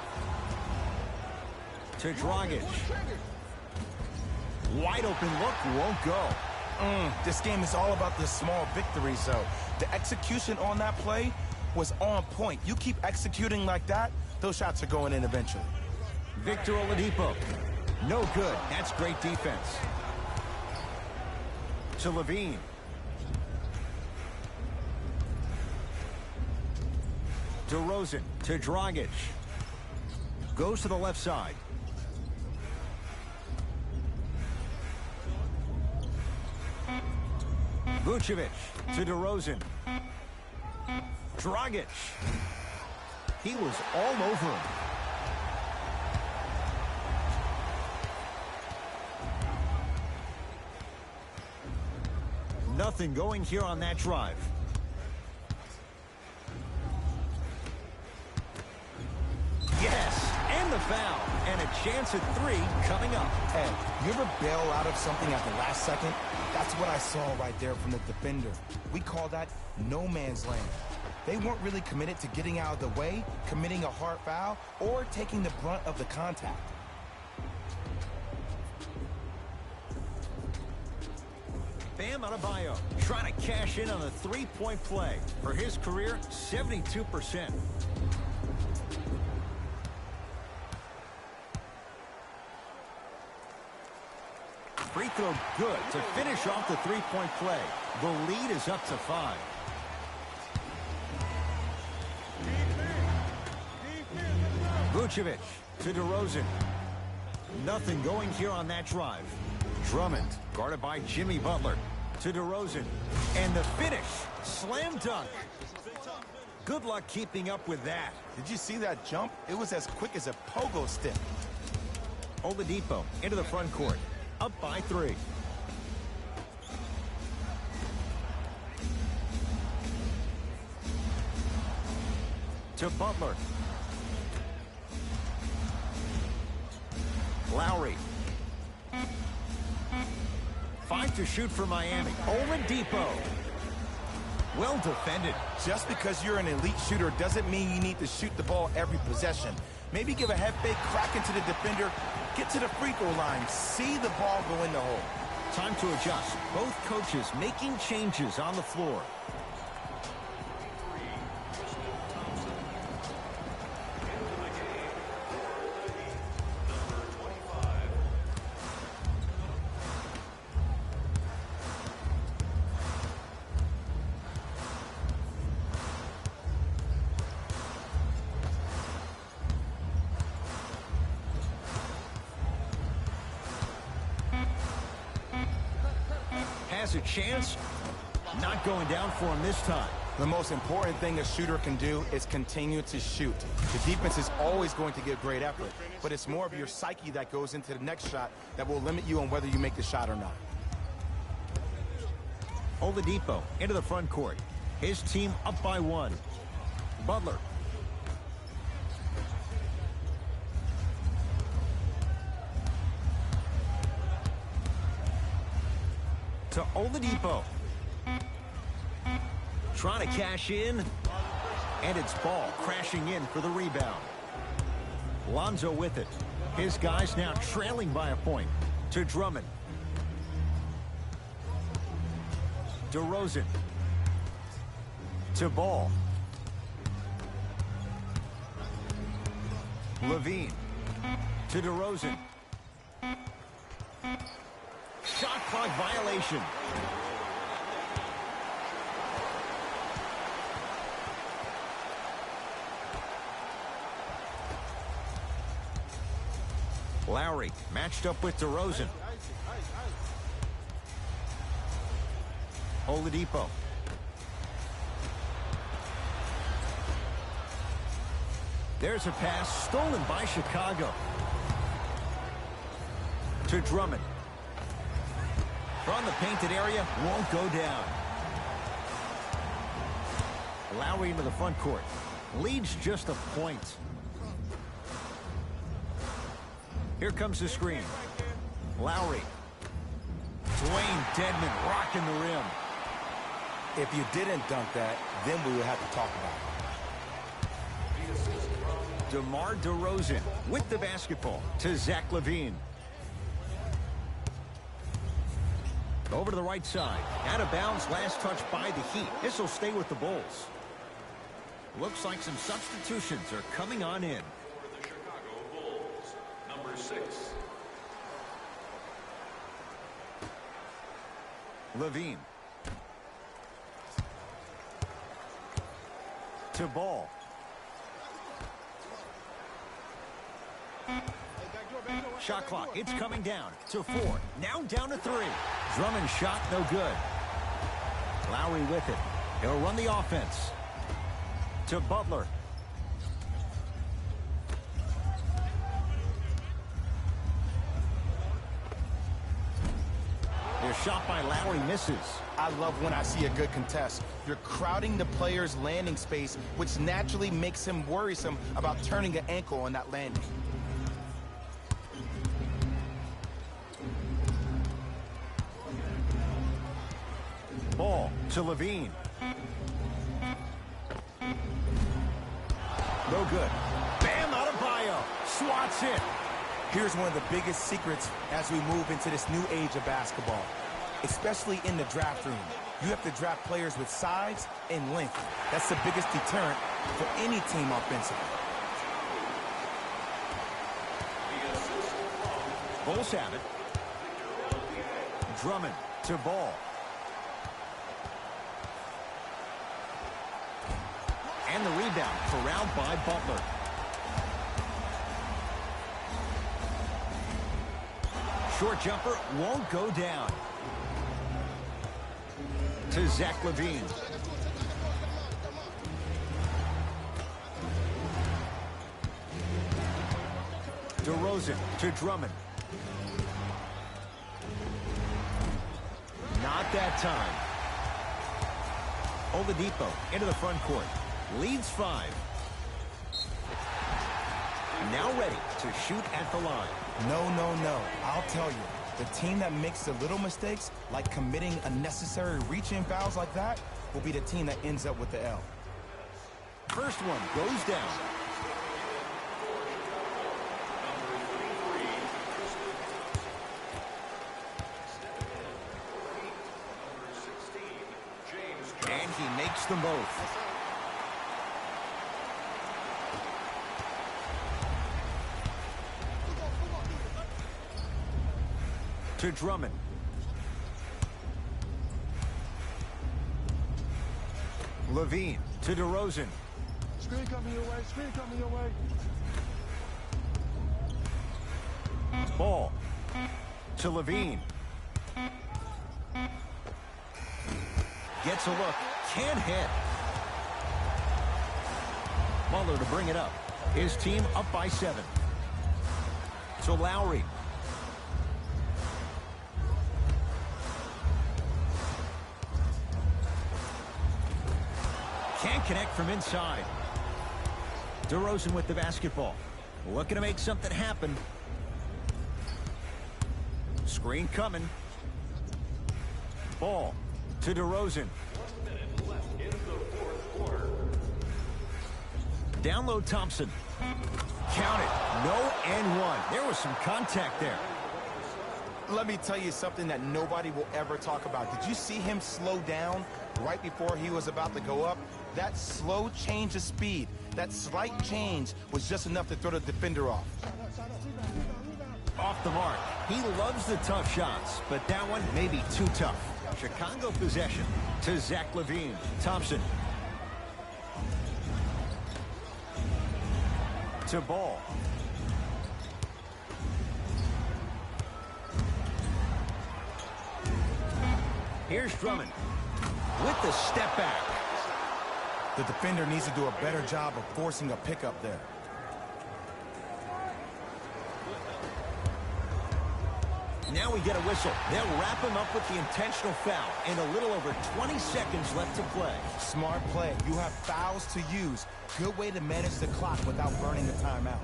To Dragic. Wide open look, won't go. This game is all about the small victories, though. The execution on that play was on point. You keep executing like that, those shots are going in eventually. Victor Oladipo. No good. That's great defense. To Levine. DeRozan to Dragic. Goes to the left side. Vucevic to DeRozan. Dragic. He was all over him. Nothing going here on that drive. Yes, and the foul. And a chance at 3 coming up. Hey, you ever bail out of something at the last second? That's what I saw right there from the defender. We call that no man's land. They weren't really committed to getting out of the way, committing a hard foul, or taking the brunt of the contact. Bam Adebayo trying to cash in on a 3-point play. For his career, 72%. Free throw good to finish off the 3-point play. The lead is up to 5. Vucevic to DeRozan. Nothing going here on that drive. Drummond guarded by Jimmy Butler to DeRozan. And the finish, slam dunk. Good luck keeping up with that. Did you see that jump? It was as quick as a pogo stick. Oladipo into the front court. Up by 3. To Butler. Lowry. 5 to shoot for Miami. Oladipo. Well defended. Just because you're an elite shooter doesn't mean you need to shoot the ball every possession. Maybe give a head fake, crack into the defender, get to the free throw line, see the ball go in the hole. Time to adjust. Both coaches making changes on the floor. Has a chance. Not going down for him this time. The most important thing a shooter can do is continue to shoot. The defense is always going to give great effort, but it's more of your psyche that goes into the next shot that will limit you on whether you make the shot or not. Oladipo into the front court. His team up by 1. Butler. To Oladipo. Trying to cash in. And it's Ball crashing in for the rebound. Lonzo with it. His guys now trailing by a point. To Drummond. DeRozan. To Ball. Levine. To DeRozan. Shot clock violation. Lowry matched up with DeRozan. Oladipo. There's a pass stolen by Chicago. To Drummond. From the painted area, won't go down. Lowry into the front court. Leads just a point. Here comes the screen. Lowry. Dwayne Dedmon rocking the rim. If you didn't dunk that, then we would have to talk about it. DeMar DeRozan with the basketball to Zach LaVine. Over to the right side. Out of bounds, last touch by the Heat. This will stay with the Bulls. Looks like some substitutions are coming on in. For the Chicago Bulls, number 6. LaVine. To Ball. Shot clock, it's coming down to 4. Now down to 3. Drummond shot, no good. Lowry with it. He'll run the offense. To Butler. Their shot by Lowry misses. I love when I see a good contest. You're crowding the player's landing space, which naturally makes him worrisome about turning an ankle on that landing. Ball to LaVine. No good. Bam Adebayo swats it. Here's one of the biggest secrets as we move into this new age of basketball, especially in the draft room. You have to draft players with size and length. That's the biggest deterrent for any team offensively. Bulls have it. Drummond to Ball. And the rebound corralled by Butler. Short jumper won't go down. To Zach LaVine. DeRozan to Drummond. Not that time. Oladipo into the front court. Leads 5. Now ready to shoot at the line. No. I'll tell you. The team that makes the little mistakes, like committing unnecessary reach-in fouls like that, will be the team that ends up with the L. First one goes down. And he makes them both. To Drummond. Levine to DeRozan. Screen coming your way, screen coming your way. Ball to Levine. Gets a look. Can't hit. Muller to bring it up. His team up by 7. To Lowry. Can't connect from inside. DeRozan with the basketball. Looking to make something happen. Screen coming. Ball to DeRozan. 1 minute left in the 4th quarter. Down low Thompson. Count it. No and 1. There was some contact there. Let me tell you something that nobody will ever talk about. Did you see him slow down right before he was about to go up? That slow change of speed, that slight change was just enough to throw the defender off. Off the mark. He loves the tough shots, but that one may be too tough. Chicago possession to Zach LaVine. Thompson. To Ball. Here's Drummond with the step back. The defender needs to do a better job of forcing a pickup there. Now we get a whistle. They'll wrap him up with the intentional foul and a little over 20 seconds left to play. Smart play. You have fouls to use. Good way to manage the clock without burning the timeout.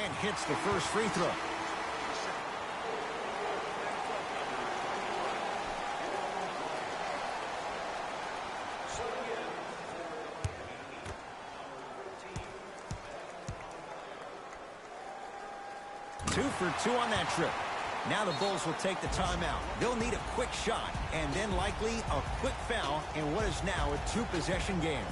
And hits the first free throw. Two for 2 on that trip. Now the Bulls will take the timeout. They'll need a quick shot and then likely a quick foul in what is now a 2-possession game.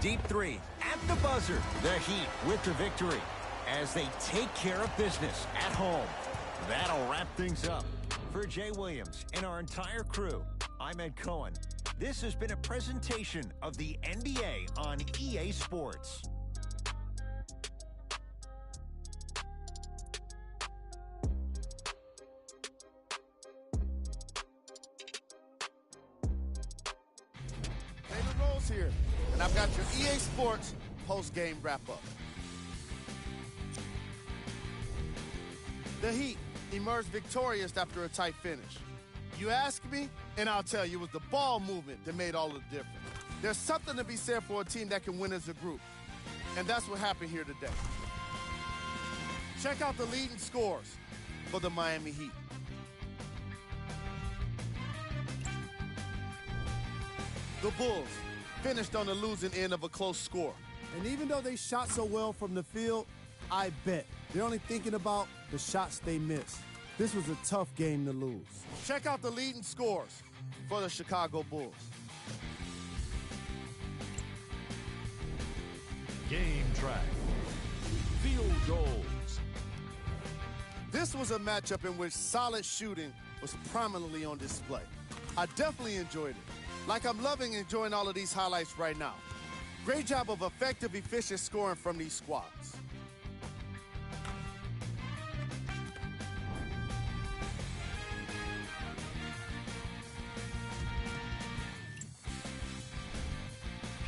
Deep 3 at the buzzer. The Heat with the victory as they take care of business at home. That'll wrap things up. For Jay Williams and our entire crew, I'm Ed Cohen. This has been a presentation of the NBA on EA Sports. David Rose here, and I've got your EA Sports post-game wrap-up. The Heat emerged victorious after a tight finish. You ask me, and I'll tell you, it was the ball movement that made all the difference. There's something to be said for a team that can win as a group, and that's what happened here today. Check out the leading scores for the Miami Heat. The Bulls, finished on the losing end of a close score. And even though they shot so well from the field, I bet they're only thinking about the shots they missed. This was a tough game to lose. Check out the leading scores for the Chicago Bulls. Game track. Field goals. This was a matchup in which solid shooting was prominently on display. I definitely enjoyed it. Like I'm loving enjoying all of these highlights right now. Great job of effective, efficient scoring from these squads.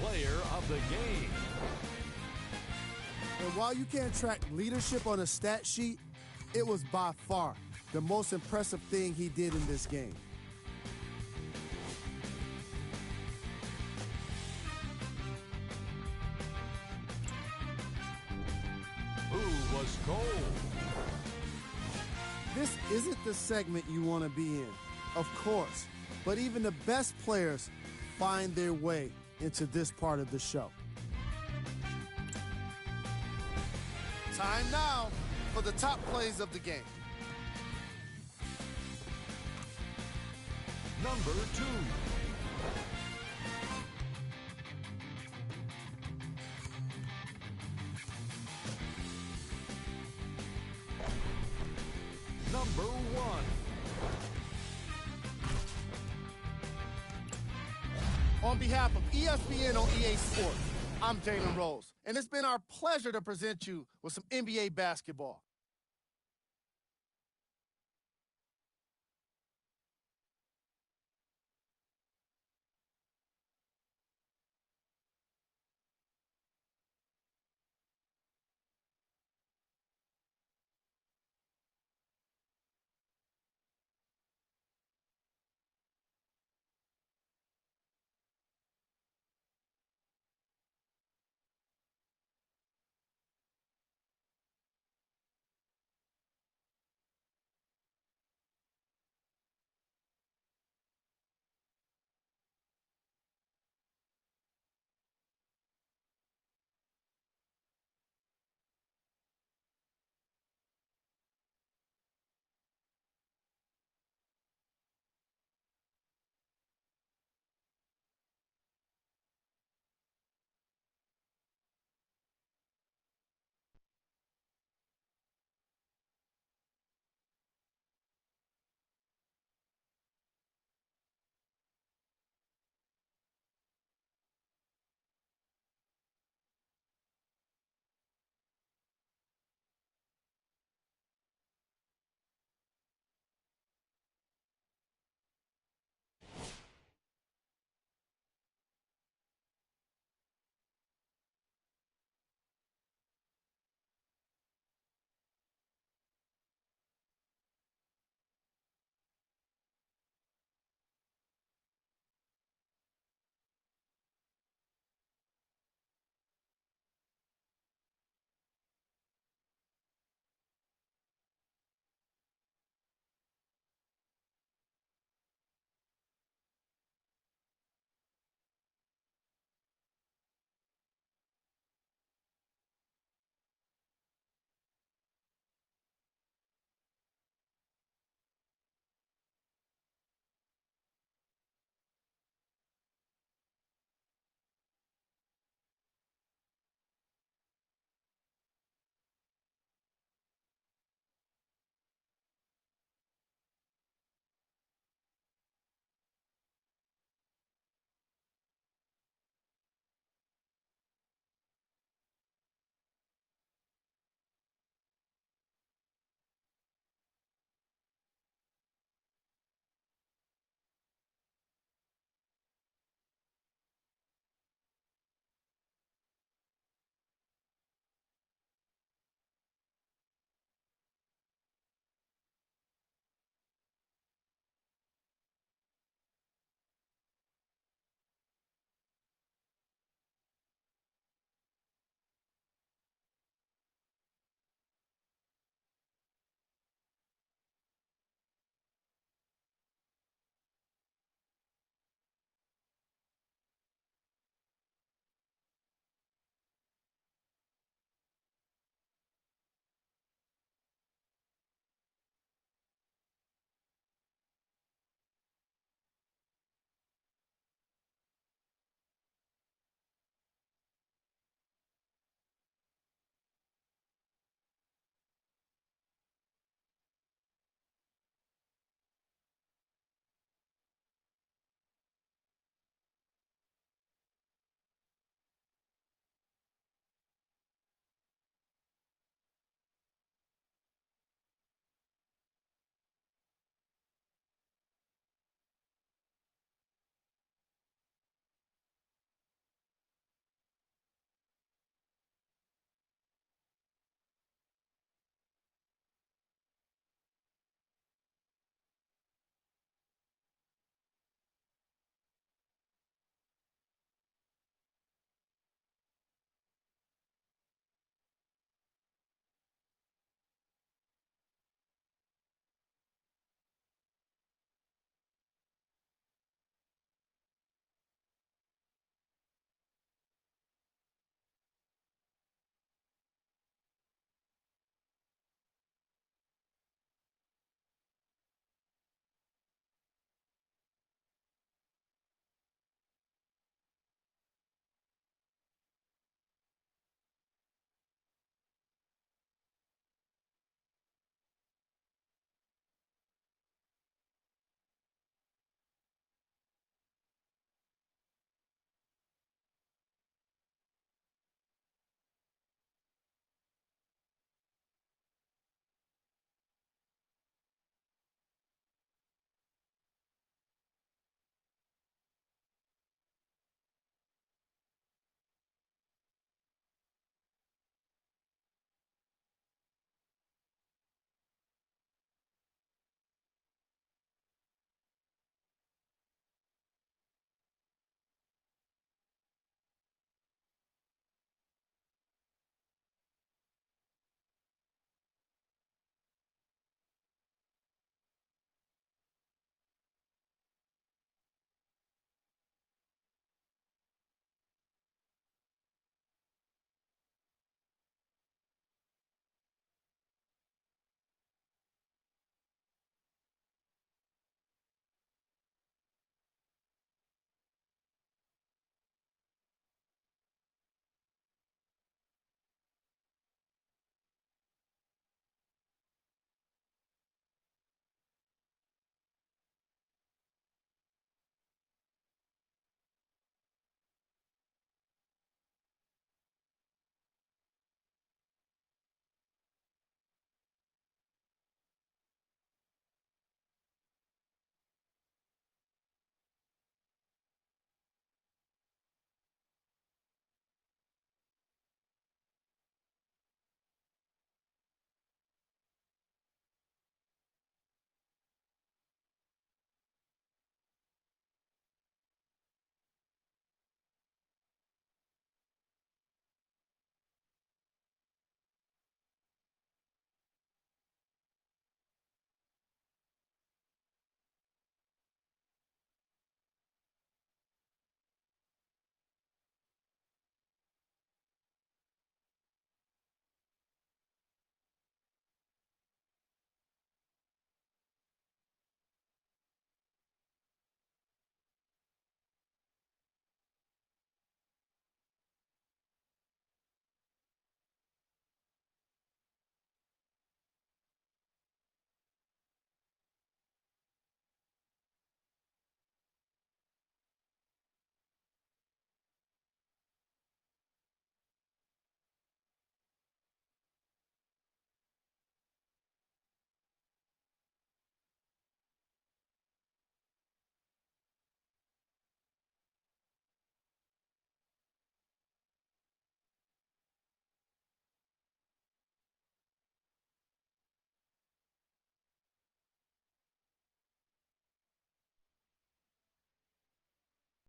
Player of the game. And while you can't track leadership on a stat sheet, it was by far the most impressive thing he did in this game. Who was cold? This isn't the segment you want to be in, of course, but even the best players find their way into this part of the show. Time now for the top plays of the game. Number 2. Number 1. On behalf of ESPN on EA Sports, I'm Jalen Rose, and it's been our pleasure to present you with some NBA basketball.